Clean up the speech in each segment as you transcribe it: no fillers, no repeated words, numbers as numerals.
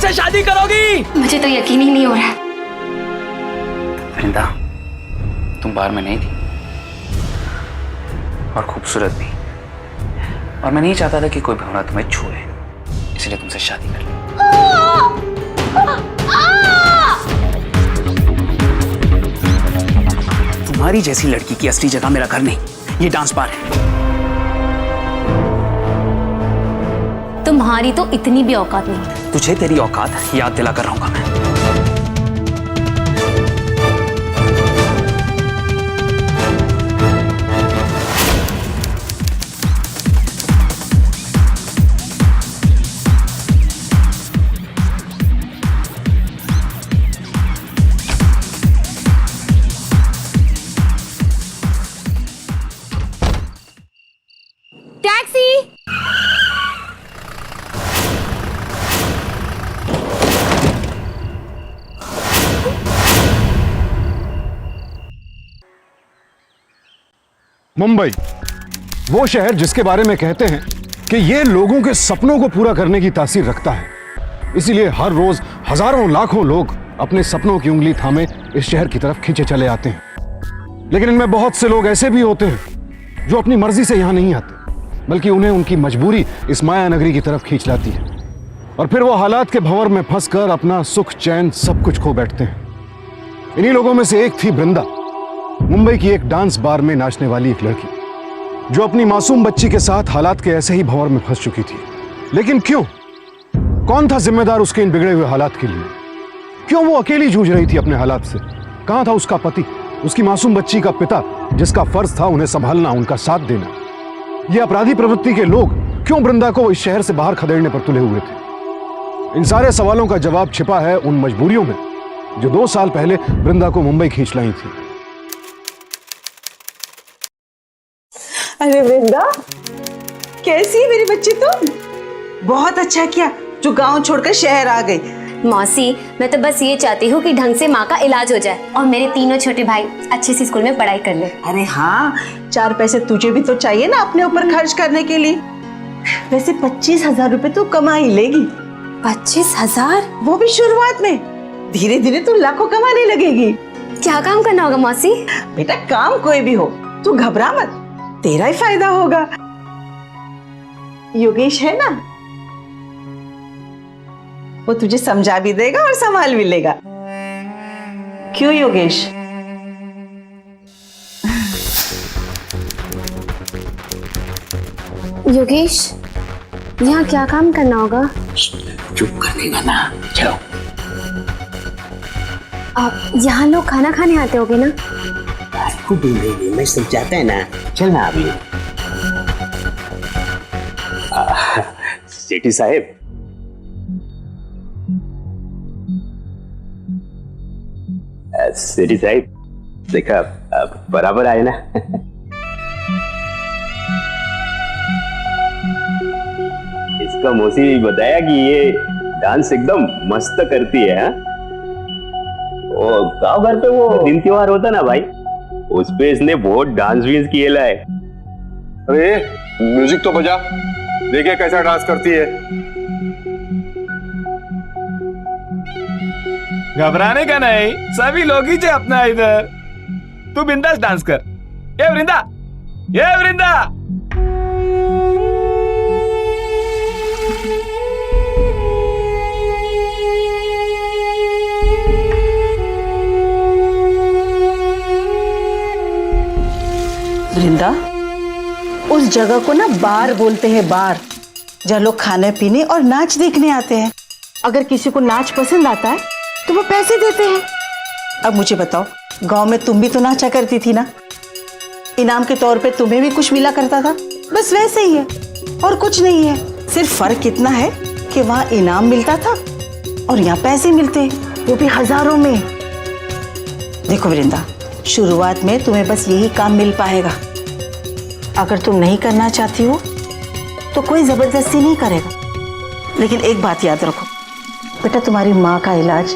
मुझसे शादी करोगी? मुझे तो यकीन ही नहीं हो रहा है। वृंदा, तुम बार में नहीं थी और खूबसूरत भी, और मैं नहीं चाहता था कि कोई भंवरा तुम्हें छुए, इसलिए तुमसे शादी कर ली। तुम्हारी जैसी लड़की की असली जगह मेरा घर नहीं, ये डांस बार है। तुम्हारी तो इतनी भी औकात नहीं। तुझे तेरी औकात याद दिलाकर रहूंगा मैं। टैक्सी! मुंबई, वो शहर जिसके बारे में कहते हैं कि ये लोगों के सपनों को पूरा करने की तासीर रखता है। इसीलिए हर रोज हजारों लाखों लोग अपने सपनों की उंगली थामे इस शहर की तरफ खींचे चले आते हैं। लेकिन इनमें बहुत से लोग ऐसे भी होते हैं जो अपनी मर्जी से यहां नहीं आते, बल्कि उन्हें उनकी मजबूरी इस माया नगरी की तरफ खींच लाती है, और फिर वो हालात के भंवर में फंसकर अपना सुख चैन सब कुछ खो बैठते हैं। इन्हीं लोगों में से एक थी वृंदा, मुंबई की एक डांस बार में नाचने वाली एक लड़की, जो अपनी मासूम बच्ची के साथ हालात के ऐसे ही भंवर में फंस चुकी थी। लेकिन क्यों? कौन था जिम्मेदार उसके इन बिगड़े हुए हालात के लिए? क्यों वो अकेली जूझ रही थी अपने हालात से? कहां था उसका पति, उसकी मासूम बच्ची का पिता, जिसका फर्ज था उन्हें संभालना, उनका साथ देना? ये अपराधी प्रवृत्ति के लोग क्यों वृंदा को इस शहर से बाहर खदेड़ने पर तुले हुए थे? इन सारे सवालों का जवाब छिपा है उन मजबूरियों में जो 2 साल पहले वृंदा को मुंबई खींच लाई थी। अरे वृंदा, कैसी है मेरी बच्ची? तुम बहुत अच्छा किया जो गांव छोड़कर शहर आ गई। मौसी, मैं तो बस ये चाहती हूँ कि ढंग से माँ का इलाज हो जाए और मेरे तीनों छोटे भाई अच्छे से स्कूल में पढ़ाई कर ले। अरे हाँ, 4 पैसे तुझे भी तो चाहिए ना अपने ऊपर खर्च करने के लिए। वैसे 25,000 रुपए तो कमा ही लेगी। 25,000? वो भी शुरुआत में। धीरे धीरे तू लाखों कमाने लगेगी। क्या काम करना होगा मौसी? बेटा, काम कोई भी हो, तू घबरा मत, तेरा ही फायदा होगा। योगेश है ना, वो तुझे समझा भी देगा और संभाल भी लेगा। क्यों योगेश? योगेश, यहाँ क्या काम करना होगा? चुप कर देगा ना, चलो। यहाँ लोग खाना खाने आते होंगे ना? नहीं, मैं समझाता है ना, चल ना अभी। सेठी साहेब, सेठी साहेब देखा, बराबर आए ना। इसका मौसी बताया कि ये डांस एकदम मस्त करती है। हाँ, गाँव घर पे वो दिन त्योहार होता ना भाई, उस पे इसने बहुत डांस वींस किए लाए। अरे म्यूजिक तो बजा, देखे कैसा डांस करती है। घबराने का नहीं, सभी लोग ही थे अपना इधर। तू बिंदास डांस कर। ये वृंदा, ये वृंदा। वृंदा, उस जगह को ना बार बोलते हैं, बार, जहाँ लोग खाने पीने और नाच देखने आते हैं। अगर किसी को नाच पसंद आता है तो वो पैसे देते हैं। अब मुझे बताओ, गांव में तुम भी तो नाचा करती थी ना, इनाम के तौर पे तुम्हें भी कुछ मिला करता था। बस वैसे ही है, और कुछ नहीं है। सिर्फ फर्क इतना है कि वहां इनाम मिलता था और यहाँ पैसे मिलते हैं, वो भी हजारों में। देखो वृंदा, शुरुआत में तुम्हें बस यही काम मिल पाएगा। अगर तुम नहीं करना चाहती हो तो कोई जबरदस्ती नहीं करेगा। लेकिन एक बात याद रखो बेटा, तुम्हारी माँ का इलाज,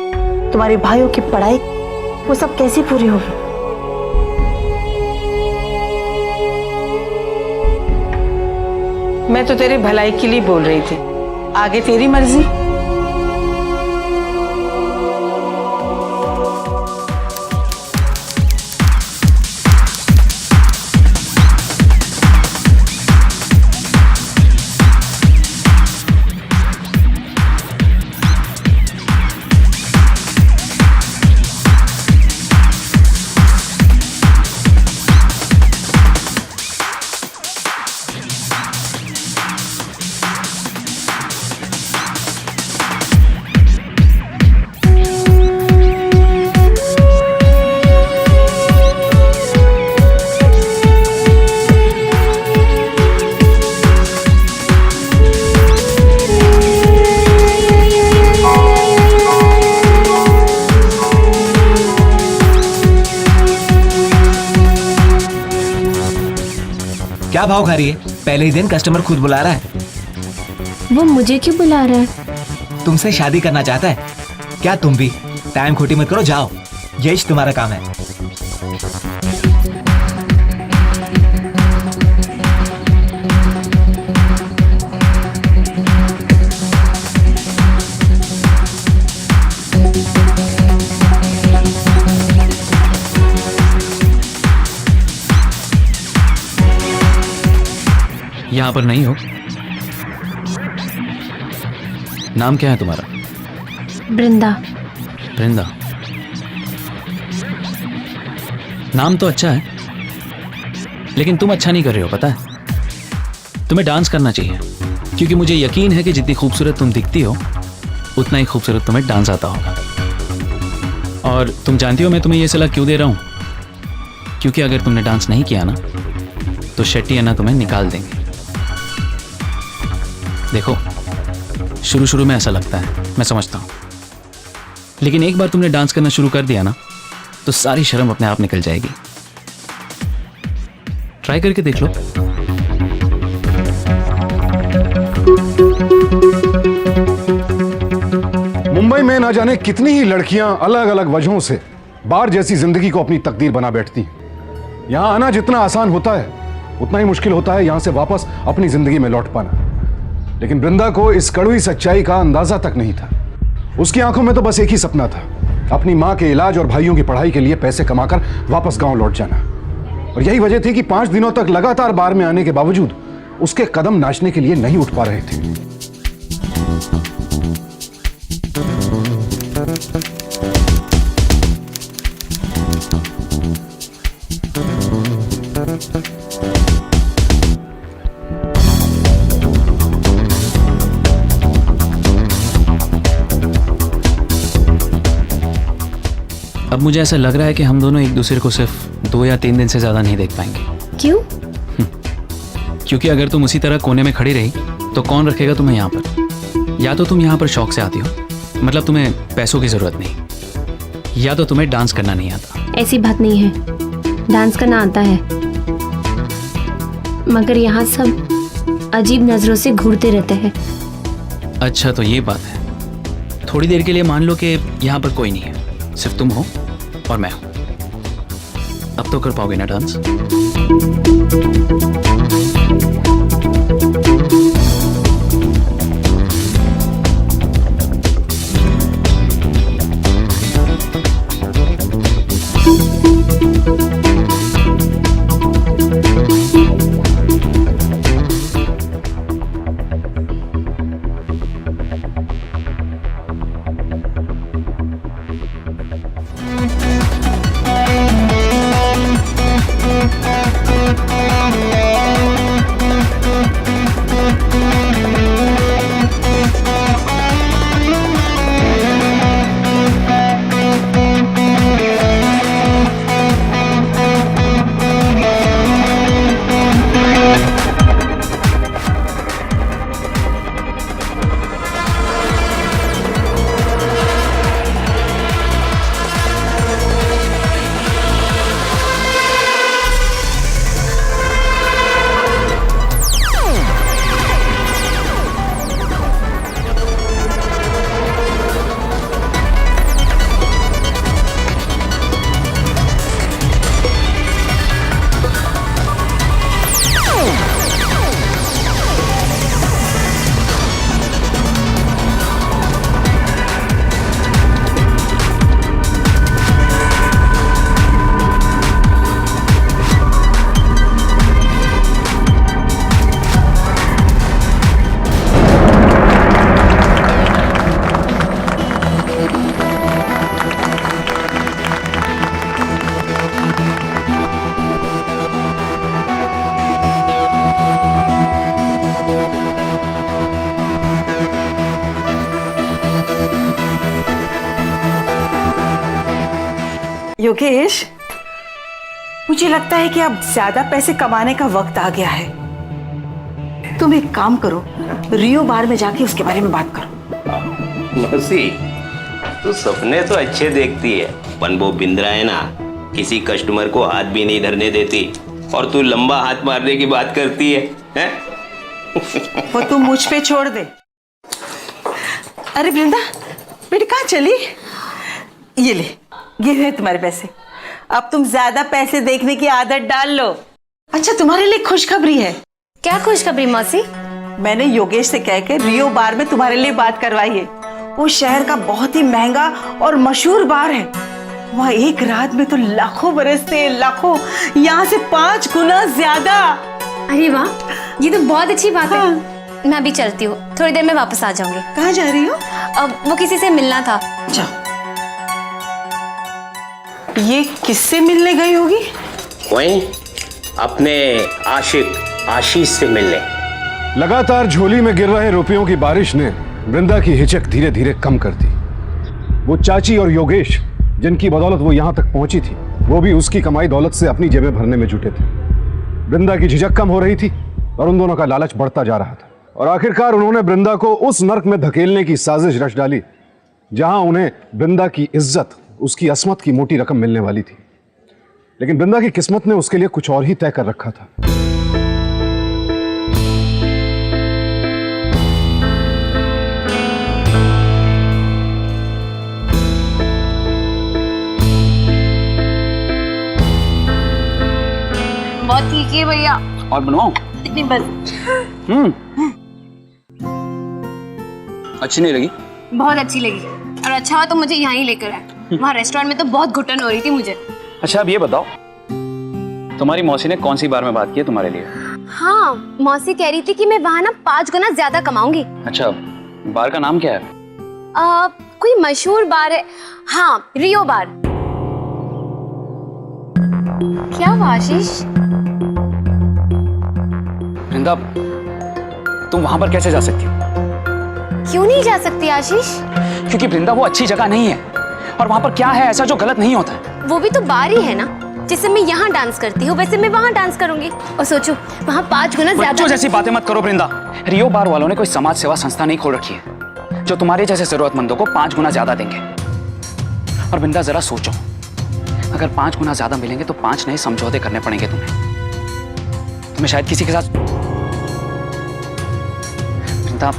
तुम्हारे भाइयों की पढ़ाई, वो सब कैसे पूरी होगी? मैं तो तेरे भलाई के लिए बोल रही थी, आगे तेरी मर्जी। भाव खा रही है? पहले ही दिन कस्टमर खुद बुला रहा है। वो मुझे क्यों बुला रहा है? तुमसे शादी करना चाहता है क्या? तुम भी टाइम खोटी मत करो, जाओ, यही तुम्हारा काम है। यहाँ पर नहीं हो? नाम क्या है तुम्हारा? वृंदा। वृंदा, नाम तो अच्छा है, लेकिन तुम अच्छा नहीं कर रहे हो, पता है? तुम्हें डांस करना चाहिए, क्योंकि मुझे यकीन है कि जितनी खूबसूरत तुम दिखती हो उतना ही खूबसूरत तुम्हें डांस आता होगा। और तुम जानती हो मैं तुम्हें यह सलाह क्यों दे रहा हूं? क्योंकि अगर तुमने डांस नहीं किया ना तो शेट्टी अन्ना तुम्हें निकाल देंगे। देखो, शुरू शुरू में ऐसा लगता है, मैं समझता हूं, लेकिन एक बार तुमने डांस करना शुरू कर दिया ना तो सारी शर्म अपने आप निकल जाएगी। ट्राई करके देख लो। मुंबई में ना जाने कितनी ही लड़कियां अलग अलग वजहों से बार जैसी जिंदगी को अपनी तकदीर बना बैठती हैं। यहां आना जितना आसान होता है उतना ही मुश्किल होता है यहां से वापस अपनी जिंदगी में लौट पाना। लेकिन वृंदा को इस कड़वी सच्चाई का अंदाजा तक नहीं था। उसकी आंखों में तो बस एक ही सपना था, अपनी मां के इलाज और भाइयों की पढ़ाई के लिए पैसे कमाकर वापस गांव लौट जाना। और यही वजह थी कि 5 दिनों तक लगातार बार में आने के बावजूद उसके कदम नाचने के लिए नहीं उठ पा रहे थे। अब मुझे ऐसा लग रहा है कि हम दोनों एक दूसरे को सिर्फ 2 या 3 दिन से ज्यादा नहीं देख पाएंगे। क्यों? क्योंकि अगर तुम उसी तरह कोने में खड़ी रही तो कौन रखेगा तुम्हें यहाँ पर? या तो तुम यहाँ पर शौक से आती हो, मतलब तुम्हें पैसों की जरूरत नहीं, या तो तुम्हें डांस करना नहीं आता। ऐसी बात नहीं है, डांस करना आता है, मगर यहाँ सब अजीब नजरों से घूरते रहते हैं। अच्छा, तो ये बात है। थोड़ी देर के लिए मान लो कि यहाँ पर कोई नहीं है, सिर्फ तुम हो और मैं हूं। अब तो कर पाओगे ना डांस? योगेश, मुझे लगता है कि अब ज्यादा पैसे कमाने का वक्त आ गया है। तुम एक काम करो, रियो बार में जाके उसके बारे में बात करो। मौसी, तू सपने तो अच्छे देखती है, पर वो बिंद्रा है ना, किसी कस्टमर को हाथ भी नहीं धरने देती। और तू लंबा हाथ मारने की बात करती है, हैं? वो तुम मुझ पे छोड़ दे। अरे वृंदा, बेटी कहाँ चली? ये ले, ये है तुम्हारे पैसे। अब तुम ज्यादा पैसे देखने की आदत डाल लो। अच्छा, तुम्हारे लिए खुशखबरी है। क्या खुशखबरी मौसी? मैंने योगेश से कह के रियो बार में तुम्हारे लिए बात करवाई है। वो शहर का बहुत ही महंगा और मशहूर बार है। वहाँ एक रात में तो लाखों बरसते हैं, लाखों, यहाँ से 5 गुना ज्यादा। अरे वाह, ये तो बहुत अच्छी बात है। मैं अभी चलती हूँ, थोड़ी देर में वापस आ जाऊंगी। कहाँ जा रही हो? अब वो किसी से मिलना था। जाओ। ये किससे मिलने गई होगी? वहीं अपने आशिक आशीष से मिलने। लगातार झोली में गिर रहे रुपयों की बारिश ने वृंदा की हिचक धीरे धीरे कम कर दी। वो चाची और योगेश जिनकी बदौलत वो यहां तक पहुंची थी, वो भी उसकी कमाई दौलत से अपनी जेबें भरने में जुटे थे। वृंदा की झिझक कम हो रही थी और उन दोनों का लालच बढ़ता जा रहा था। और आखिरकार उन्होंने वृंदा को उस नर्क में धकेलने की साजिश रच डाली जहां उन्हें वृंदा की इज्जत, उसकी असमत की मोटी रकम मिलने वाली थी। लेकिन वृंदा की किस्मत ने उसके लिए कुछ और ही तय कर रखा था। बहुत ठीक है भैया। और बनवाऊं? इतनी बस। अच्छी नहीं लगी? बहुत अच्छी लगी, और अच्छा हुआ तो मुझे यहाँ ही लेकर आए। वहाँ रेस्टोरेंट में तो बहुत घुटन हो रही थी मुझे। अच्छा, अब ये बताओ, तुम्हारी मौसी ने कौन सी बार में बात की है तुम्हारे लिए? हाँ, मौसी कह रही थी कि मैं वहाँ ना 5 गुना ज्यादा कमाऊंगी। अच्छा, बार का नाम क्या है? कोई मशहूर बार है। हाँ, रियो बार। क्या हुआ आशीष? वृंदा, तुम वहां पर कैसे जा सकती हो? क्यों नहीं जा सकती आशीष? क्योंकि वृंदा, वो अच्छी जगह नहीं है, और वहां पर क्या है ऐसा जो गलत नहीं होता है? वो भी तो बार ही है ना। जैसे मैं यहाँ डांस करती हूँ वैसे मैं वहाँ डांस करूंगी। और सोचो, वहाँ 5 गुना ज्यादा। बच्चों जैसी बातें मत करो वृंदा। रियो बार वालों ने कोई समाज सेवा संस्था नहीं खोल रखी है जो तुम्हारे जैसे जरूरतमंदों को 5 गुना ज्यादा देंगे। और वृंदा, जरा सोचो, अगर 5 गुना ज्यादा मिलेंगे तो 5 नए समझौते करने पड़ेंगे तुम्हें शायद किसी के साथ। वृंदा,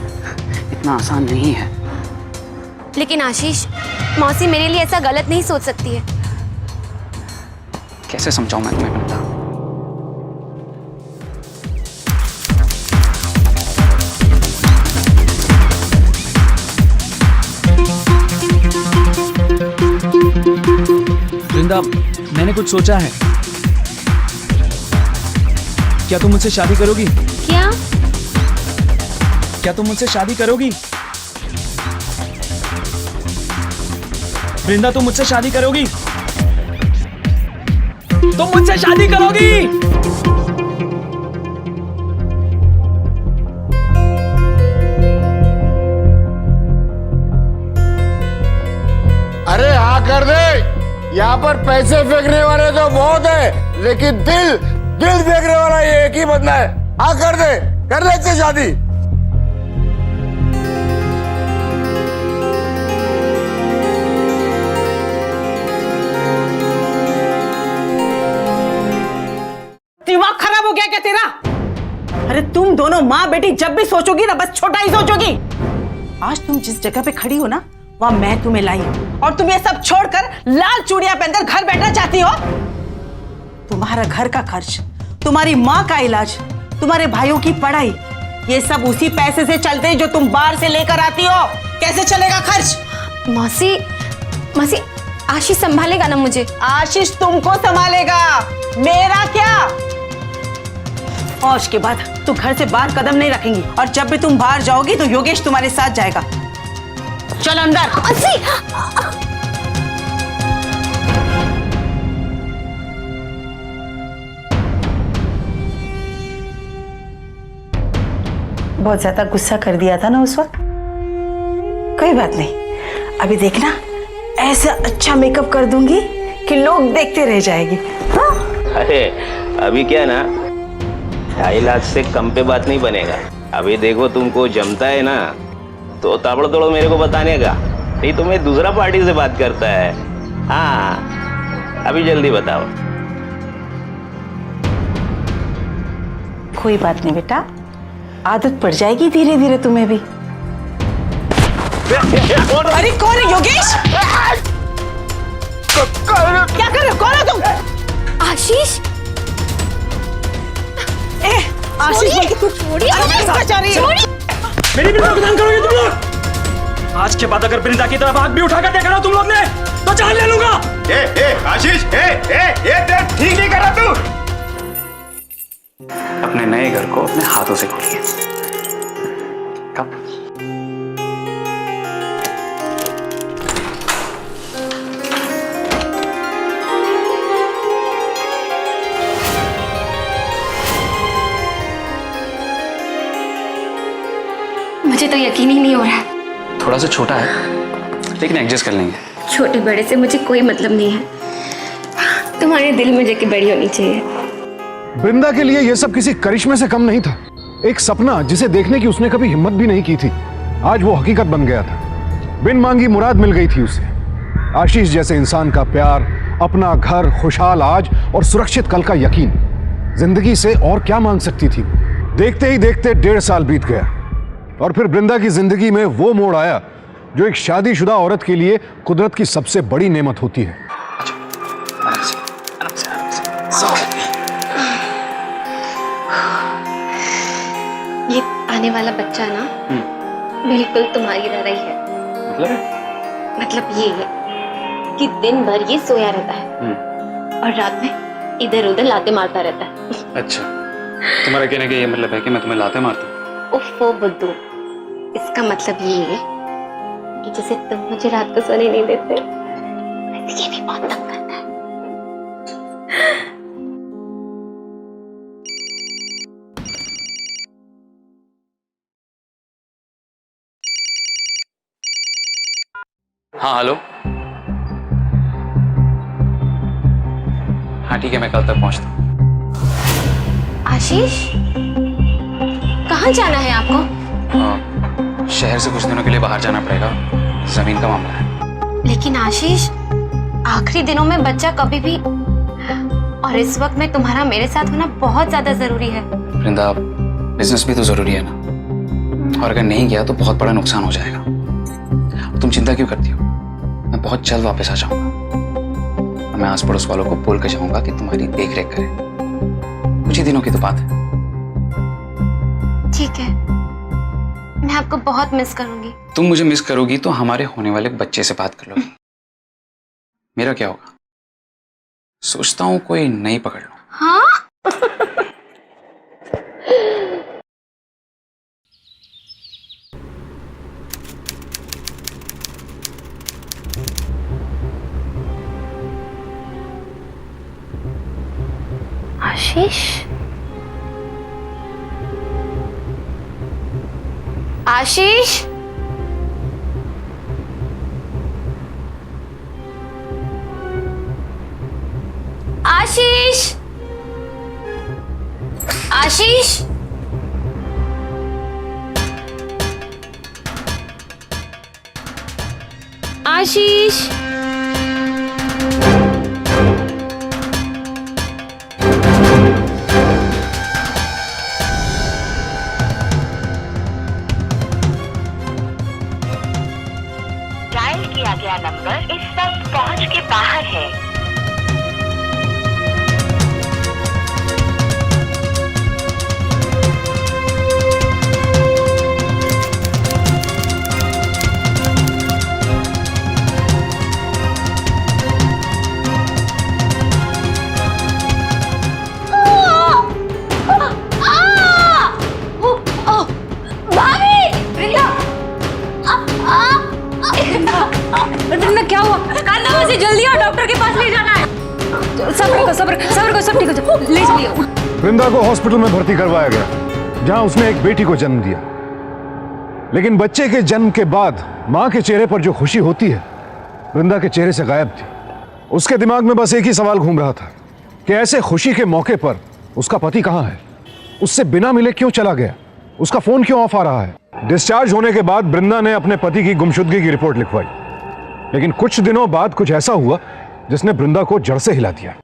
इतना आसान नहीं है। लेकिन आशीष, मौसी मेरे लिए ऐसा गलत नहीं सोच सकती है। कैसे समझाऊं मैं तुम्हें वृंदा? वृंदा, मैंने कुछ सोचा है। क्या तुम मुझसे शादी करोगी? क्या? क्या तुम मुझसे शादी करोगी? वृंदा, तुम मुझसे शादी करोगी? तुम मुझसे शादी करोगी? अरे हाँ कर दे। यहाँ पर पैसे फेंकने वाले तो बहुत है, लेकिन दिल फेंकने वाला ये एक ही बंदा है। हाँ कर दे इससे शादी। दिमाग खराब हो गया क्या तेरा? अरे तुम दोनों माँ बेटी जब भी सोचोगी ना, बस छोटा ही सोचोगी। आज तुम जिस जगह पे खड़ी हो ना, वहां मैं तुम्हें लाई हूं, और तुम ये सब छोड़कर लाल चूड़ियां पहनकर घर बैठना चाहती हो। तुम्हारा घर का खर्च, तुम्हारी माँ का इलाज, तुम्हारे भाइयों की पढ़ाई, ये सब उसी पैसे से चलते हैं जो तुम बाहर से लेकर आती हो। कैसे चलेगा खर्च? मौसी, आशीष संभालेगा ना मुझे? आशीष तुमको संभालेगा, मेरा क्या। और उसके बाद तुम घर से बाहर कदम नहीं रखेंगी, और जब भी तुम बाहर जाओगी तो योगेश तुम्हारे साथ जाएगा। चल अंदर। बहुत ज्यादा गुस्सा कर दिया था ना उस वक्त। कोई बात नहीं, अभी देखना, ऐसा अच्छा मेकअप कर दूंगी कि लोग देखते रह जाएंगे। हाँ? अरे अभी क्या ना, 2.5 लाख से कम पे बात नहीं बनेगा। अभी देखो तुमको जमता है ना, तो ताबड़तोड़ मेरे को बताने का, नहीं तो मैं दूसरा पार्टी से बात करता है। हाँ, अभी जल्दी बताओ। कोई बात नहीं बेटा, आदत पड़ जाएगी धीरे धीरे तुम्हें भी। अरे कौन है योगेश? क्या कर रहे हो? कौन हो तुम? आशीष, आशीष बोल के तू छोड़िए, जा रही है। मेरी बिंदा को दान करोगे तुम लोग? आज के बाद अगर बिंदा की तरफ आग भी उठाकर देखा ना तुम लोग ने तो जान ले लूंगा। आशीष, ठीक नहीं कर रहा तू। अपने नए घर को अपने हाथों से खोलिए। कब? मुझे तो यकीन ही नहीं हो रहा है। थोड़ा सा छोटा है लेकिन एडजस्ट कर लेंगे। छोटे बड़े से मुझे कोई मतलब नहीं है, तुम्हारे दिल में जगह बड़ी होनी चाहिए। वृंदा के लिए यह सब किसी करिश्मे से कम नहीं था। एक सपना जिसे देखने की उसने कभी हिम्मत भी नहीं की थी, आज वो हकीकत बन गया था। बिन मांगी मुराद मिल गई थी उसे। आशीष जैसे इंसान का प्यार, अपना घर, खुशहाल आज और सुरक्षित कल का यकीन, जिंदगी से और क्या मांग सकती थी। देखते ही देखते 1.5 साल बीत गया और फिर वृंदा की जिंदगी में वो मोड़ आया जो एक शादीशुदा औरत के लिए कुदरत की सबसे बड़ी नेमत होती है। ये आने वाला बच्चा ना बिल्कुल तुम्हारी तरह ही है। मतलब ये है कि दिन भर ये सोया रहता है और रात में इधर उधर लाते मारता रहता है। अच्छा, तुम्हारा कहने का ये मतलब है कि मैं तुम्हें लाते मारता हूँ? उफ़ो बुद्धू, इसका मतलब ये है कि जैसे तुम मुझे रात को सोने नहीं देते, ये भी बहुत तंग करता है। हाँ हेलो। हाँ ठीक है, मैं कल तक पहुंचता हूँ। आशीष, कहाँ जाना है आपको? शहर से कुछ दिनों के लिए बाहर जाना पड़ेगा, जमीन का मामला है। लेकिन आशीष, आखिरी दिनों में बच्चा कभी भी, और इस वक्त में तुम्हारा मेरे साथ होना बहुत ज्यादा जरूरी है। वृंदा, बिजनेस भी तो जरूरी है ना, और अगर नहीं गया तो बहुत बड़ा नुकसान हो जाएगा। तुम चिंता क्यों करती हो? मैं बहुत जल्द वापस आ जाऊंगा और मैं आस पड़ोस वालों को बोल के जाऊंगा कि तुम्हारी देख रेख करें। कुछ ही दिनों की तो बात है। ठीक है, मैं आपको बहुत मिस करूंगी। तुम मुझे मिस करोगी तो हमारे होने वाले बच्चे से बात कर लोगी। मेरा क्या होगा? सोचता हूं कोई नई पकड़ लो। हाँ? आशीष, आशीष, आशीष, आशीष, आशीष, डायल किया गया नंबर इस वक्त पहुंच के बाहर है। वृंदा, क्या हुआ? कांदा से जल्दी आओ, डॉक्टर के पास ले जाना है। सब्र करो, सब ठीक हो जाए। ले चलिए। वृंदा को हॉस्पिटल में भर्ती करवाया गया, जहां उसने एक बेटी को जन्म दिया। लेकिन बच्चे के जन्म के बाद मां के चेहरे पर जो खुशी होती है, वृंदा के चेहरे से गायब थी। उसके दिमाग में बस एक ही सवाल घूम रहा था कि ऐसे खुशी के मौके पर उसका पति कहां है, उससे बिना मिले क्यों चला गया, उसका फोन क्यों ऑफ आ रहा है। डिस्चार्ज होने के बाद वृंदा ने अपने पति की गुमशुदगी की रिपोर्ट लिखवाई, लेकिन कुछ दिनों बाद कुछ ऐसा हुआ जिसने वृंदा को जड़ से हिला दिया।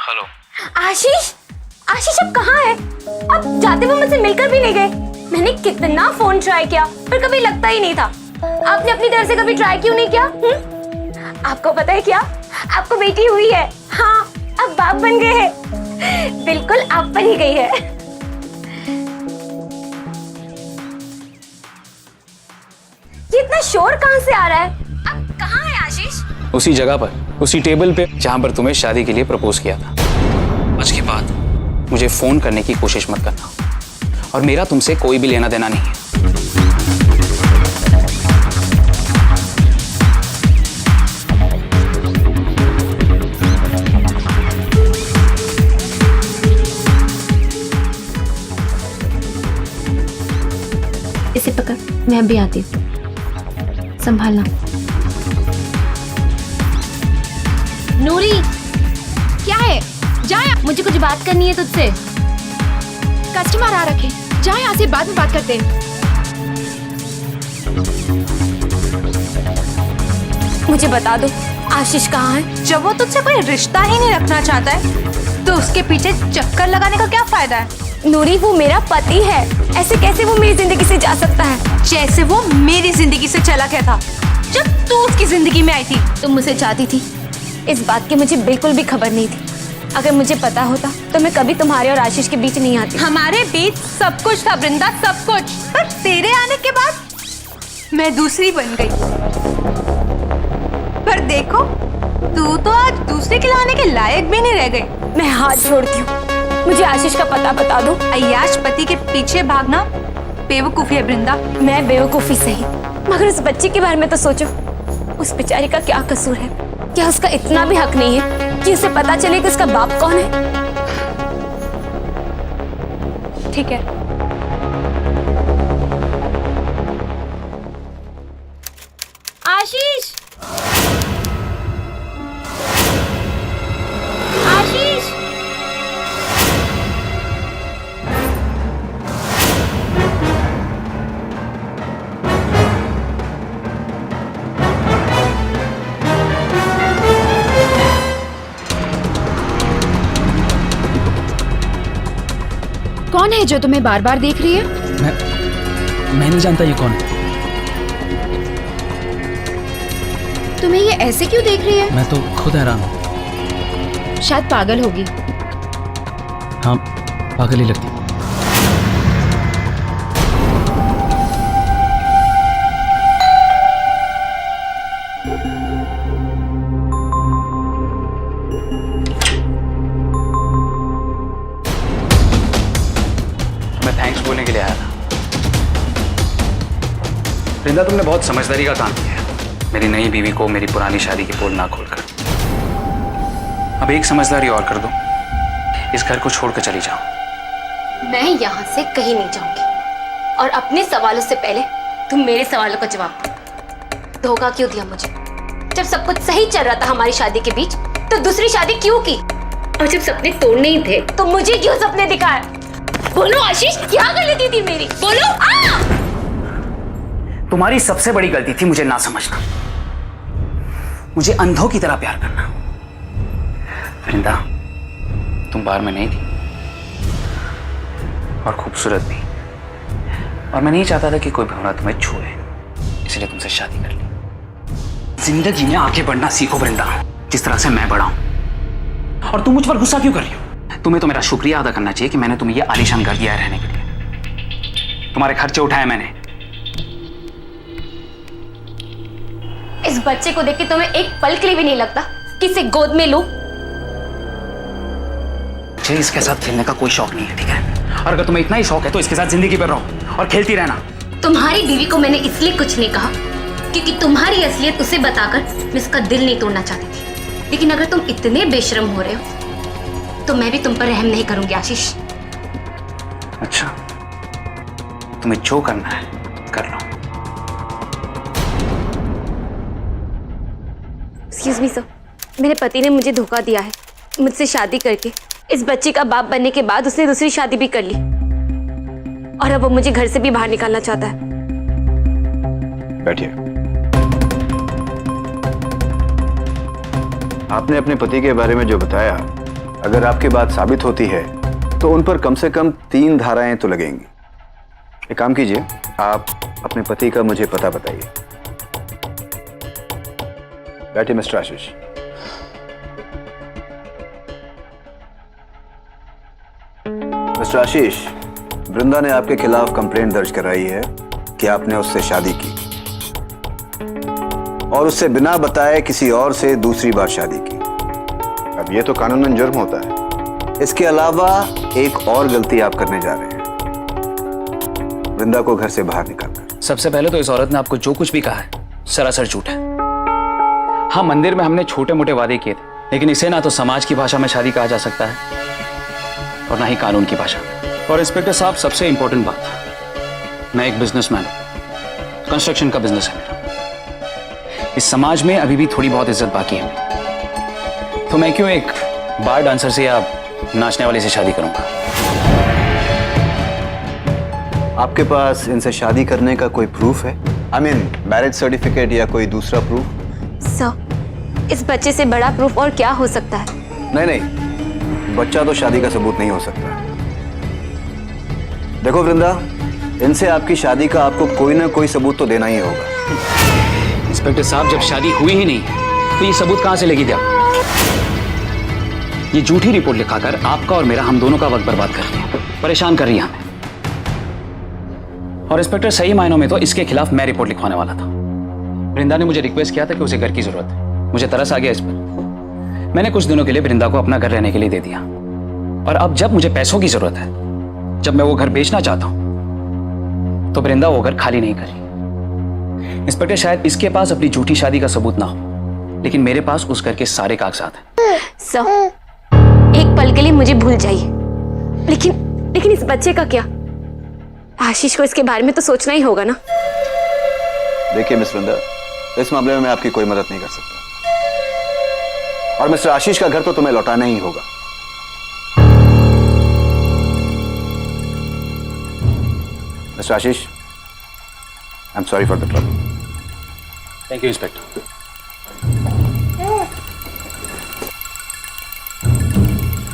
हेलो। आशीष, आशीष अब कहाँ है? अब जाते हुए मुझसे मिलकर भी नहीं गए। मैंने कितना फोन ट्राई किया पर कभी लगता ही नहीं था। आपने अपनी तरफ से कभी ट्राई क्यों नहीं किया? आपको पता है क्या, आपको बेटी हुई है। हाँ, अब बाप बन गए हैं। बिल्कुल आप बन ही गई है। ये इतना शोर कहाँ से आ रहा है? अब कहाँ है आशीष? उसी जगह पर, उसी टेबल पे जहां पर तुम्हें शादी के लिए प्रपोज किया था। आज के बाद मुझे फोन करने की कोशिश मत करना, और मेरा तुमसे कोई भी लेना देना नहीं है। इसे पकड़, मैं भी आती हूँ, संभालना। नूरी, क्या है? जाए, मुझे कुछ बात करनी है तुझसे। कस्टमर आ रखे, जाए यहाँ से, बाद में बात करते हैं। मुझे बता दो, आशीष कहाँ है? जब वो तुझसे कोई रिश्ता ही नहीं रखना चाहता है तो उसके पीछे चक्कर लगाने का क्या फायदा है? नूरी, वो मेरा पति है, ऐसे कैसे वो मेरी जिंदगी से जा सकता है? जैसे वो मेरी जिंदगी से चला गया था जब तू उसकी जिंदगी में आई थी। तुम मुझसे चाहती थी, इस बात की मुझे बिल्कुल भी खबर नहीं थी। अगर मुझे पता होता तो मैं कभी तुम्हारे और आशीष के बीच नहीं आती। हमारे बीच सब कुछ था वृंदा, सब कुछ। पर तेरे आने के बाद मैं दूसरी बन गई। पर देखो, तू तो आज दूसरे के लाने के लायक भी नहीं रह गई। मैं हाथ जोड़ती हूँ, मुझे आशीष का पता बता दो। अय्याश पति के पीछे भागना बेवकूफी है वृंदा। मैं बेवकूफी सही, मगर उस बच्चे के बारे में तो सोचो। उस बेचारी का क्या कसूर है? क्या उसका इतना भी हक नहीं है कि उसे पता चले कि उसका बाप कौन है? ठीक है, आशीष, आशीष, कौन है जो तुम्हें बार बार देख रही है? मैं नहीं जानता ये कौन है। तुम्हें ये ऐसे क्यों देख रही है? मैं तो खुद हैरान हूँ। शायद पागल होगी। हाँ, पागल ही लगती। मैं थैंक्स बोलने के लिए आया था। वृंदा, तुमने बहुत समझदारी का काम किया है मेरी नई बीवी को मेरी पुरानी शादी के पोल ना खोलकर। अब एक समझदारी और कर दो, इस घर को छोड़कर चली जाओ। मैं यहाँ से कहीं नहीं जाऊंगी, और अपने सवालों से पहले तुम मेरे सवालों का जवाब दो। धोखा क्यों दिया मुझे? जब सब कुछ सही चल रहा था हमारी शादी के बीच, तो दूसरी शादी क्यों की? और जब सपने तोड़ने ही थे तो मुझे क्यों सपने दिखाए? बोलो आशीष, क्या गलती थी मेरी? बोलो। तुम्हारी सबसे बड़ी गलती थी मुझे ना समझना, मुझे अंधों की तरह प्यार करना। वृंदा, तुम बार में नहीं थी, और खूबसूरत भी, और मैं नहीं चाहता था कि कोई भंवरा तुम्हें छुए, इसलिए तुमसे शादी कर ली। जिंदगी में आगे बढ़ना सीखो वृंदा, जिस तरह से मैं बढ़ा हूं। और तुम मुझ पर गुस्सा क्यों कर रही हो? तुम्हें तो मेरा शुक्रिया अदा करना चाहिए कि मैंने तुम्हें ये आलीशान घर दिया है रहने के लिए। तुम्हारे खर्चे उठाए मैंने। इस बच्चे को देख के तुम्हें एक पल के लिए भी नहीं लगता कि इसे गोद में लूं? मुझे इसके साथ खेलने का कोई शौक नहीं है, ठीक है? और अगर तुम्हें इतना ही शौक है तो इसके साथ जिंदगी भर रहो और खेलती रहना। तुम्हारी बीवी को मैंने इसलिए कुछ नहीं कहा क्योंकि तुम्हारी असलियत उसे बताकर मैं उसका दिल नहीं तोड़ना चाहती थी। लेकिन अगर तुम इतने बेशर्म हो रहे हो तो मैं भी तुम पर रहम नहीं करूंगी आशीष। अच्छा, तुम्हें जो करना है कर लो। एक्सक्यूज मी सर, मेरे पति ने मुझे धोखा दिया है। मुझसे शादी करके इस बच्चे का बाप बनने के बाद उसने दूसरी शादी भी कर ली, और अब वो मुझे घर से भी बाहर निकालना चाहता है। बैठिए। आपने अपने पति के बारे में जो बताया अगर आपकी बात साबित होती है तो उन पर कम से कम 3 धाराएं तो लगेंगी। एक काम कीजिए, आप अपने पति का मुझे पता बताइए। बैठिए मिस्टर आशीष। मिस्टर आशीष, वृंदा ने आपके खिलाफ कंप्लेंट दर्ज कराई है कि आपने उससे शादी की और उससे बिना बताए किसी और से दूसरी बार शादी की। अब ये तो कानूनन जुर्म होता है। इसके अलावा एक और गलती आप करने जा रहे हैं, वृंदा को घर से बाहर निकालकर। सबसे पहले तो इस औरत ने आपको जो कुछ भी कहा है सरासर झूठ है। हाँ, मंदिर में हमने छोटे मोटे वादे किए थे, लेकिन इसे ना तो समाज की भाषा में शादी कहा जा सकता है और ना ही कानून की भाषा में। और इंस्पेक्टर साहब, सबसे इंपॉर्टेंट बात, मैं एक बिजनेसमैन हूं, कंस्ट्रक्शन का बिजनेस है मेरा। इस समाज में अभी भी थोड़ी बहुत इज्जत बाकी है, तो मैं क्यों एक बार डांसर से या नाचने वाले से शादी करूंगा? आपके पास इनसे शादी करने का कोई प्रूफ है? आई मीन मैरिज सर्टिफिकेट या कोई दूसरा प्रूफ? सर, इस बच्चे से बड़ा प्रूफ और क्या हो सकता है? नहीं, बच्चा तो शादी का सबूत नहीं हो सकता। देखो वृंदा, इनसे आपकी शादी का आपको कोई ना कोई सबूत तो देना ही होगा। इंस्पेक्टर साहब, जब शादी हुई ही नहीं तो ये सबूत कहां से लेगी थी आप? ये झूठी रिपोर्ट लिखाकर आपका और मेरा, हम दोनों का वक्त बर्बाद कर रही है, परेशान कर रही है हमें। और इंस्पेक्टर, सही मायनों में तो इसके खिलाफ मैं रिपोर्ट लिखवाने वाला था। वृंदा ने मुझे रिक्वेस्ट किया था कि उसे घर की जरूरत है, मुझे तरस आ गया इस पर। मैंने कुछ दिनों के लिए वृंदा को अपना घर रहने के लिए दे दिया, और अब जब मुझे पैसों की जरूरत है, जब मैं वो घर बेचना चाहता हूं, तो वृंदा वो घर खाली नहीं कर रही। इंस्पेक्टर, शायद इसके पास अपनी झूठी शादी का सबूत ना हो, लेकिन मेरे पास उस घर के सारे कागजात हैं। सर, एक पल के लिए मुझे भूल जाइए, लेकिन इस बच्चे का क्या? आशीष को इसके बारे में तो सोचना ही होगा ना। देखिए मिस वृंदा, इस मामले में मैं आपकी कोई मदद नहीं कर सकता, और मिस्टर आशीष का घर तो तुम्हें लौटाना ही होगा। Mister Ashish, I am sorry for the trouble. Thank you inspector.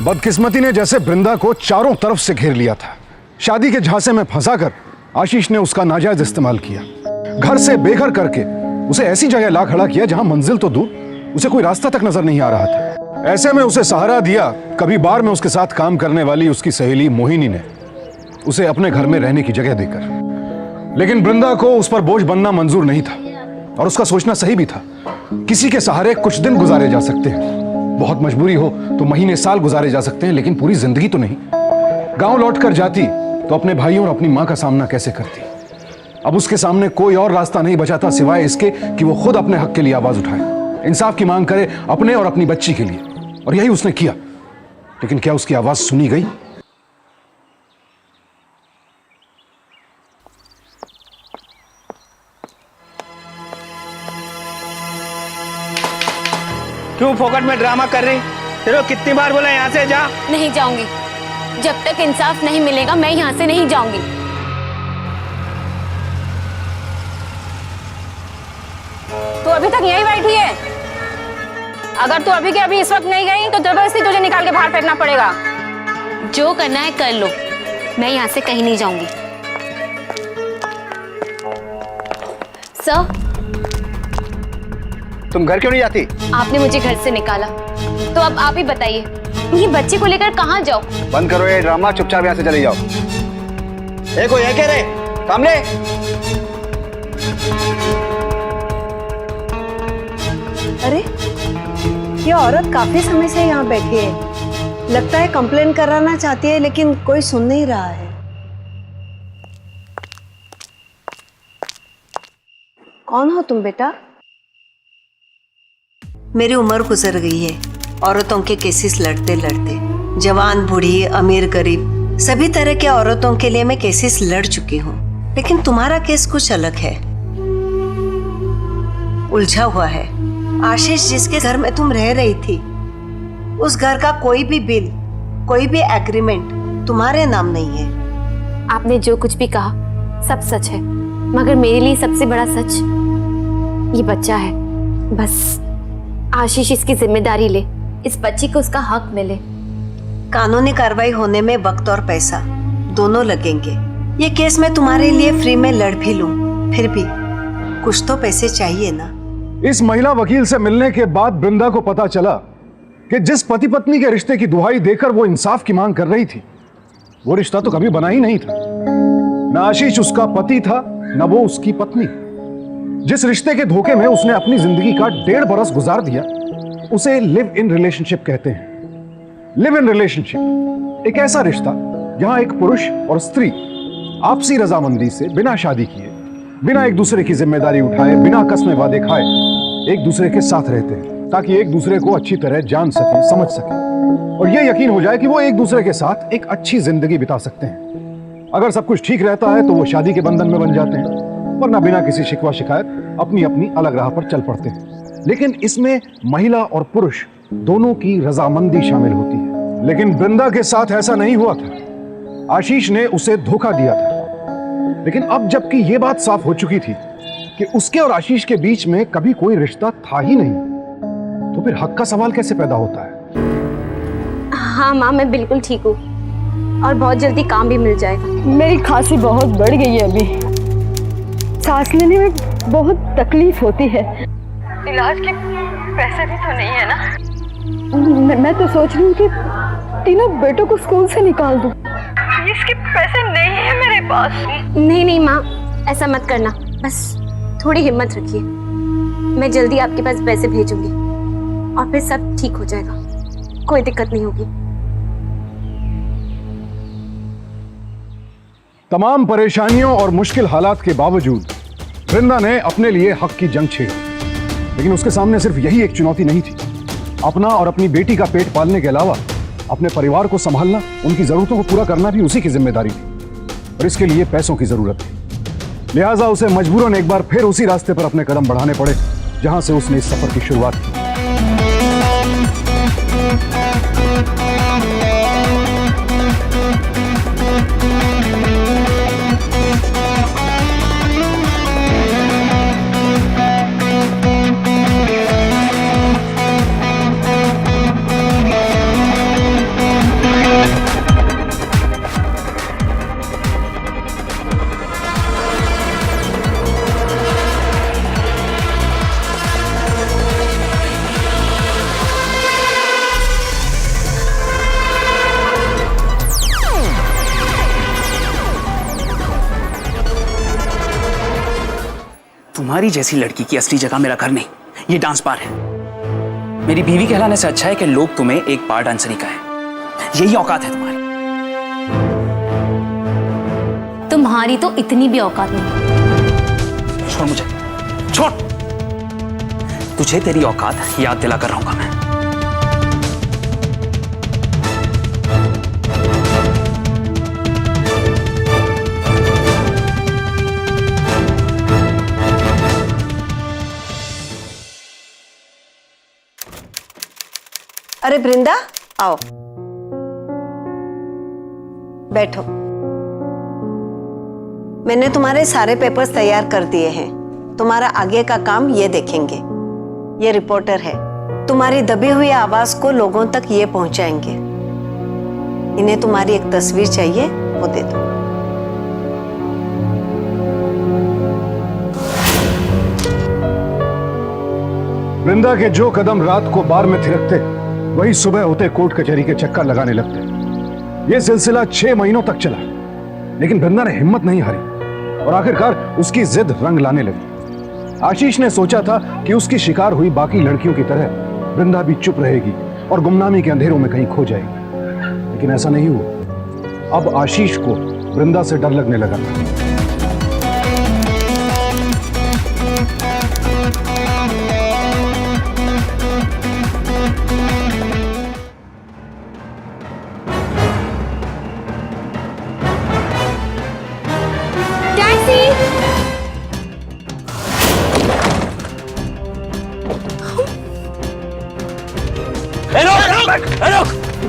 बदकिस्मती ने जैसे वृंदा को चारों तरफ से घेर लिया था। शादी के झांसे में फंसाकर आशीष ने उसका नाजायज इस्तेमाल किया, घर से बेघर करके उसे ऐसी जगह ला खड़ा किया जहां मंजिल तो दूर, उसे कोई रास्ता तक नजर नहीं आ रहा था। ऐसे में उसे सहारा दिया कभी बार में उसके साथ काम करने वाली उसकी सहेली मोहिनी ने, उसे अपने घर में रहने की जगह देकर। लेकिन वृंदा को उस पर बोझ बनना मंजूर नहीं था, और उसका सोचना सही भी था। किसी के सहारे कुछ दिन गुजारे जा सकते हैं, बहुत मजबूरी हो तो महीने साल गुजारे जा सकते हैं, लेकिन पूरी जिंदगी तो नहीं। गांव लौट कर जाती तो अपने भाइयों और अपनी मां का सामना कैसे करती? अब उसके सामने कोई और रास्ता नहीं बचा था सिवाय इसके कि वो खुद अपने हक के लिए आवाज उठाए, इंसाफ की मांग करे अपने और अपनी बच्ची के लिए, और यही उसने किया। लेकिन क्या उसकी आवाज सुनी गई? क्यों फोकट में ड्रामा कर रही? तेरे को कितनी बार बोला यहाँ से जा? नहीं जाऊंगी, जब तक इंसाफ नहीं मिलेगा मैं यहाँ से नहीं जाऊंगी। तू अभी तक यहीं बैठी है? अगर तू अभी के अभी इस वक्त नहीं गई तो जबरदस्ती तुझे निकाल के बाहर फेंकना पड़ेगा। जो करना है कर लो, मैं यहाँ से कहीं नहीं जाऊंगी। सर, तुम घर क्यों नहीं जाती? आपने मुझे घर से निकाला, तो अब आप ही बताइए, ये बच्चे को लेकर कहाँ जाओ? बंद करो ये ड्रामा, चुपचाप यहाँ से चले जाओ। कोई है क्या रे? सामने। अरे, ये औरत काफी समय से यहाँ बैठी है। लगता है कंप्लेन कराना चाहती है, लेकिन कोई सुन नहीं रहा है। कौन हो तुम बेटा? मेरी उम्र गुजर गई है औरतों के केसेस लड़ते लड़ते। जवान, बूढ़ी, अमीर, गरीब, सभी तरह के औरतों के लिए मैं केसेस लड़ चुकी हूँ, लेकिन तुम्हारा केस कुछ अलग है, उलझा हुआ है। आशीष जिसके घर में तुम रह रही थी, उस घर का कोई भी बिल, कोई भी एग्रीमेंट तुम्हारे नाम नहीं है। आपने जो कुछ भी कहा सब सच है, मगर मेरे लिए सबसे बड़ा सच ये बच्चा है। बस आशीष इसकी जिम्मेदारी ले, इस बच्ची को उसका हक मिले, कानूनी कार्रवाई होने में वक्त और पैसा दोनों लगेंगे। ये केस मैं तुम्हारे लिए फ्री में लड़ भी लूं, फिर भी कुछ तो पैसे चाहिए ना। इस महिला वकील से मिलने के बाद बृंदा को पता चला कि जिस पति पत्नी के रिश्ते की दुहाई देकर वो इंसाफ की मांग कर रही थी, वो रिश्ता तो कभी बना ही नहीं था। न आशीष उसका पति था, न वो उसकी पत्नी। जिस रिश्ते के धोखे में उसने अपनी जिंदगी का 1.5 बरस गुजार दिया, उसे लिव इन रिलेशनशिप कहते हैं। लिव इन रिलेशनशिप एक ऐसा रिश्ता जहां एक पुरुष और स्त्री आपसी रजामंदी से बिना शादी किए, बिना एक दूसरे की जिम्मेदारी उठाए, बिना कस्में वादे खाए एक दूसरे के साथ रहते हैं, ताकि एक दूसरे को अच्छी तरह जान सके, समझ सके और यह यकीन हो जाए कि वो एक दूसरे के साथ एक अच्छी जिंदगी बिता सकते हैं। अगर सब कुछ ठीक रहता है तो वो शादी के बंधन में बन जाते हैं, वरना बिना किसी शिकवा शिकायत अपनी अपनी अलग राह पर चल पड़ते हैं। लेकिन इसमें महिला और पुरुष दोनों की रजामंदी शामिल होती है। लेकिन बृंदा के साथ ऐसा नहीं हुआ था। आशीष ने उसे धोखा दिया था। लेकिन अब जबकि यह बात साफ हो चुकी थी कि उसके और आशीष के बीच में कभी कोई रिश्ता था ही नहीं, तो फिर हक का सवाल कैसे पैदा होता है? हाँ माँ, मैं बिल्कुल ठीक हूँ और बहुत जल्दी काम भी मिल जाएगा। मेरी खांसी बहुत बढ़ गई है अभी, सांस लेने में बहुत तकलीफ होती है। इलाज के पैसे भी तो नहीं है ना। मैं तो सोच रही हूँ कि तीनों बेटों को स्कूल से निकाल दूँ। इसके पैसे नहीं है मेरे पास। नहीं नहीं माँ, ऐसा मत करना, बस थोड़ी हिम्मत रखिए। मैं जल्दी आपके पास पैसे भेजूंगी और फिर सब ठीक हो जाएगा, कोई दिक्कत नहीं होगी। तमाम परेशानियों और मुश्किल हालात के बावजूद बृंदा ने अपने लिए हक की जंग छेड़ी। लेकिन उसके सामने सिर्फ यही एक चुनौती नहीं थी। अपना और अपनी बेटी का पेट पालने के अलावा अपने परिवार को संभालना, उनकी जरूरतों को पूरा करना भी उसी की जिम्मेदारी थी और इसके लिए पैसों की जरूरत थी। लिहाजा उसे मजबूरन एक बार फिर उसी रास्ते पर अपने कदम बढ़ाने पड़े जहां से उसने इस सफर की शुरुआत की। तुम्हारी जैसी लड़की की असली जगह मेरा घर नहीं, ये डांस बार है। मेरी बीवी कहलाने से अच्छा है कि लोग तुम्हें एक बार डांसर ही कहें। यही औकात है तुम्हारी। तुम्हारी तो इतनी भी औकात नहीं। छोड़ मुझे, छोड़। तुझे तेरी औकात याद दिलाकर रहूंगा मैं। अरे बृंदा, आओ बैठो। मैंने तुम्हारे सारे पेपर्स तैयार कर दिए हैं। तुम्हारा आगे का काम ये देखेंगे। ये रिपोर्टर है, तुम्हारी दबी हुई आवाज को लोगों तक ये पहुंचाएंगे। इन्हें तुम्हारी एक तस्वीर चाहिए, वो दे दो। बृंदा के जो कदम रात को बार में थिरकते, वही सुबह होते कोर्ट कचहरी के चक्कर लगाने लगते। यह सिलसिला 6 महीनों तक चला, लेकिन बृंदा ने हिम्मत नहीं हारी और आखिरकार उसकी जिद रंग लाने लगी। आशीष ने सोचा था कि उसकी शिकार हुई बाकी लड़कियों की तरह बृंदा भी चुप रहेगी और गुमनामी के अंधेरों में कहीं खो जाएगी, लेकिन ऐसा नहीं हुआ। अब आशीष को बृंदा से डर लगने लगा।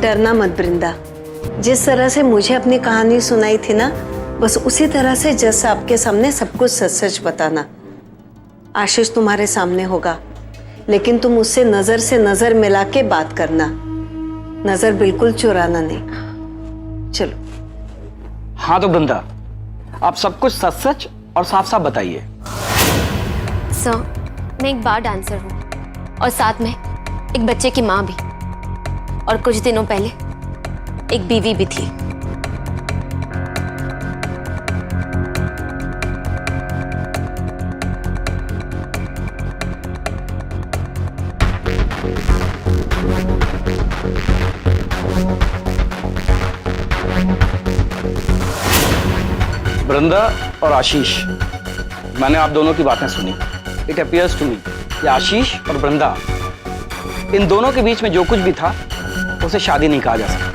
डरना मत बृंदा। जिस तरह से मुझे अपनी कहानी सुनाई थी ना, बस उसी तरह से जज साहब के सामने सब कुछ सच सच बताना। आशीष तुम्हारे सामने होगा, लेकिन तुम उससे नजर से नजर मिला के बात करना। नजर बिल्कुल चुराना नहीं। चलो। हाँ तो बंदा, आप सब कुछ सच सच और साफ साफ बताइए। सर, मैं एक बार डांसर हूँ और साथ में एक बच्चे की माँ भी, और कुछ दिनों पहले एक बीवी भी थी। वृंदा और आशीष, मैंने आप दोनों की बातें सुनी। इट अपीयर्स टू मी कि आशीष और वृंदा, इन दोनों के बीच में जो कुछ भी था उसे शादी नहीं कहा जा सकता।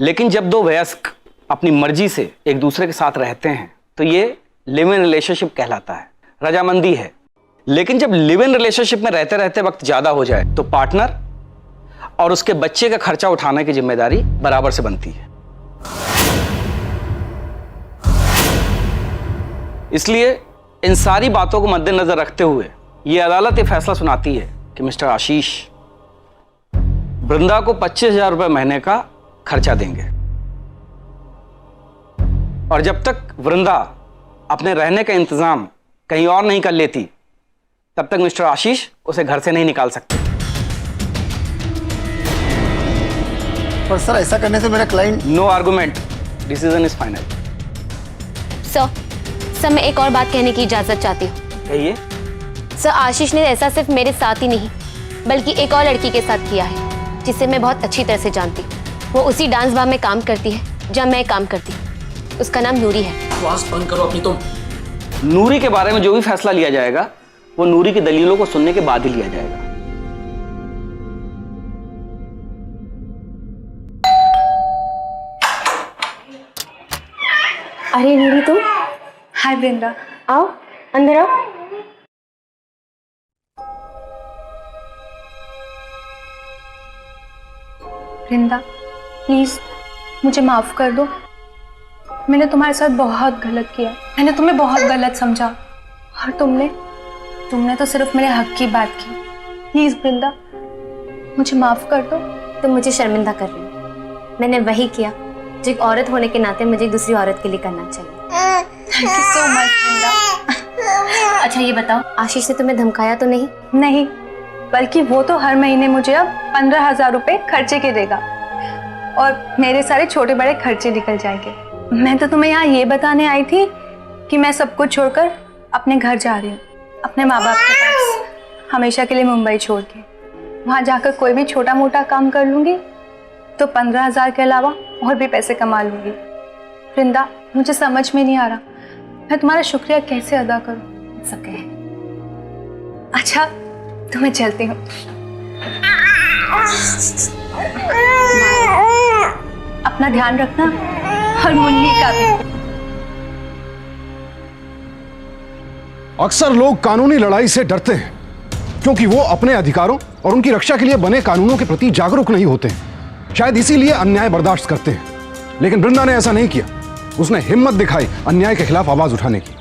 लेकिन जब दो वयस्क अपनी मर्जी से एक दूसरे के साथ रहते हैं तो ये लिव इन रिलेशनशिप कहलाता है, रजामंदी है। लेकिन जब लिव इन रिलेशनशिप में रहते रहते वक्त ज्यादा हो जाए तो पार्टनर और उसके बच्चे का खर्चा उठाने की जिम्मेदारी बराबर से बनती है। इसलिए इन सारी बातों को मद्देनजर रखते हुए यह अदालत ये फैसला सुनाती है कि मिस्टर आशीष वृंदा को 25,000 रुपए महीने का खर्चा देंगे, और जब तक वृंदा अपने रहने का इंतजाम कहीं और नहीं कर लेती तब तक मिस्टर आशीष उसे घर से नहीं निकाल सकते। पर सर, ऐसा करने से मेरा client. No argument, decision is final. Sir, मैं एक और बात कहने की इजाजत चाहती हूँ। कहिए। सर, आशीष ने ऐसा सिर्फ मेरे साथ ही नहीं बल्कि एक और लड़की के साथ किया है जिसे मैं बहुत अच्छी तरह से जानती हूँ। वो उसी डांस बार में काम करती है जब मैं काम करती हूँ। उसका नाम नूरी है। आवाज बंद करो अपनी तुम। नूरी के बारे में जो भी फैसला लिया जाएगा वो नूरी की दलीलों को सुनने के बाद ही लिया जाएगा। अरे नूरी, तुम? हाय वृंदा। आओ, अंदर आओ। वृंदा, प्लीज मुझे माफ कर दो। मैंने तुम्हारे साथ बहुत गलत किया। मैंने तुम्हें बहुत गलत समझा और तुमने तो सिर्फ मेरे हक की बात की। प्लीज वृंदा, मुझे माफ कर दो। तुम मुझे शर्मिंदा कर रही हो। मैंने वही किया जो एक औरत होने के नाते मुझे दूसरी औरत के लिए करना चाहिए। थैंक यू सो मच वृंदा। अच्छा ये बताओ, आशीष ने तुम्हें धमकाया तो नहीं? नहीं, बल्कि वो तो हर महीने मुझे अब 15,000 रुपए खर्चे के देगा और मेरे सारे छोटे बड़े खर्चे निकल जाएंगे। मैं तो तुम्हें यहाँ ये बताने आई थी कि मैं सब कुछ छोड़कर अपने घर जा रही हूँ, अपने माँ बाप के पास हमेशा के लिए मुंबई छोड़ के। वहाँ जाकर कोई भी छोटा मोटा काम कर लूँगी तो 15,000 के अलावा और भी पैसे कमा लूँगी। वृंदा, मुझे समझ में नहीं आ रहा मैं तुम्हारा शुक्रिया कैसे अदा करूँ। सके। अच्छा तो मैं चलती हूँ। अपना ध्यान रखना और मुन्नी का भी। अक्सर लोग कानूनी लड़ाई से डरते हैं क्योंकि वो अपने अधिकारों और उनकी रक्षा के लिए बने कानूनों के प्रति जागरूक नहीं होते हैं। शायद इसीलिए अन्याय बर्दाश्त करते हैं। लेकिन वृंदा ने ऐसा नहीं किया। उसने हिम्मत दिखाई अन्याय के खिलाफ आवाज उठाने की,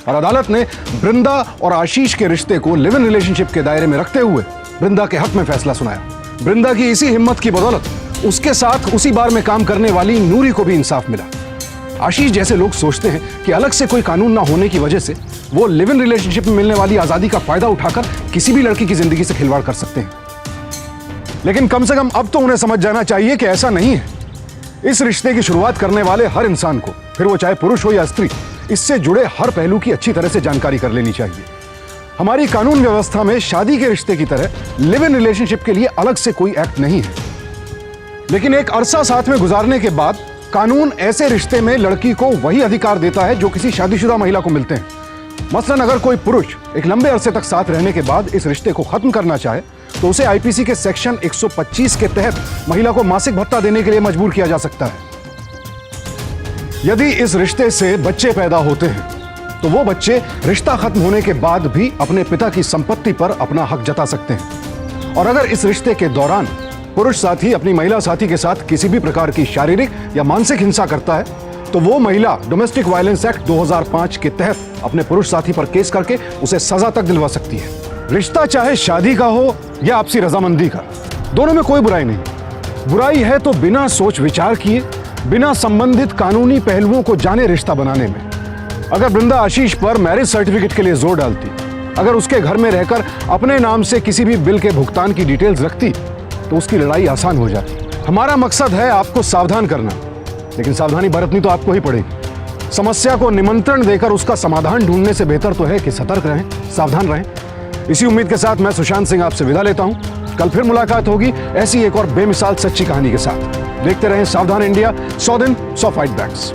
और अदालत ने वृंदा और आशीष के रिश्ते को लिव इन रिलेशनशिप के दायरे में रखते हुए वृंदा के हक में फैसला सुनाया। वृंदा की इसी हिम्मत की बदौलत उसके साथ उसी बार में काम करने वाली नूरी को भी इंसाफ मिला। आशीष जैसे लोग सोचते हैं कि अलग से कोई कानून ना होने की वजह से वो लिव इन रिलेशनशिप में मिलने वाली आजादी का फायदा उठाकर किसी भी लड़की की जिंदगी से खिलवाड़ कर सकते हैं। लेकिन कम से कम अब तो उन्हें समझ जाना चाहिए कि ऐसा नहीं है। इस रिश्ते की शुरुआत करने वाले हर इंसान को, फिर वो चाहे पुरुष हो या स्त्री, इससे जुड़े हर पहलू की अच्छी तरह से जानकारी कर लेनी चाहिए। हमारी कानून व्यवस्था में शादी के रिश्ते की तरह लिव इन रिलेशनशिप के लिए अलग से कोई एक्ट नहीं है। लेकिन एक अरसा साथ में गुजारने के बाद कानून ऐसे रिश्ते में लड़की को वही अधिकार देता है जो किसी शादीशुदा महिला को मिलते हैं। मसलन अगर कोई पुरुष एक लंबे अरसे तक साथ रहने के बाद इस रिश्ते को खत्म करना चाहे तो उसे आईपीसी के सेक्शन 125 के तहत महिला को मासिक भत्ता देने के लिए मजबूर किया जा सकता है। यदि इस रिश्ते से बच्चे पैदा होते हैं तो वो बच्चे रिश्ता खत्म होने के बाद भी अपने पिता की संपत्ति पर अपना हक जता सकते हैं। और अगर इस रिश्ते के दौरान पुरुष साथी अपनी महिला साथी के साथ किसी भी प्रकार की शारीरिक या मानसिक हिंसा करता है तो वो महिला डोमेस्टिक वायलेंस एक्ट 2005 के तहत अपने पुरुष साथी पर केस करके उसे सजा तक दिलवा सकती है। रिश्ता चाहे शादी का हो या आपसी रजामंदी का, दोनों में कोई बुराई नहीं। बुराई है तो बिना सोच विचार किए, बिना संबंधित कानूनी पहलुओं को जाने रिश्ता बनाने में। अगर वृंदा आशीष पर मैरिज सर्टिफिकेट के लिए जोर डालती, अगर उसके घर में रहकर अपने नाम से किसी भी बिल के भुगतान की डिटेल्स रखती, तो उसकी लड़ाई आसान हो जाती। हमारा मकसद है आपको सावधान करना, लेकिन सावधानी बरतनी तो आपको ही पड़ेगी। समस्या को निमंत्रण देकर उसका समाधान ढूंढने से बेहतर तो है कि सतर्क रहें, सावधान रहें। इसी उम्मीद के साथ मैं सुशांत सिंह आपसे विदा लेता हूं। कल फिर मुलाकात होगी ऐसी एक और बेमिसाल सच्ची कहानी के साथ। देखते रहें सावधान इंडिया, 100 दिन 100 फाइट बैक्स।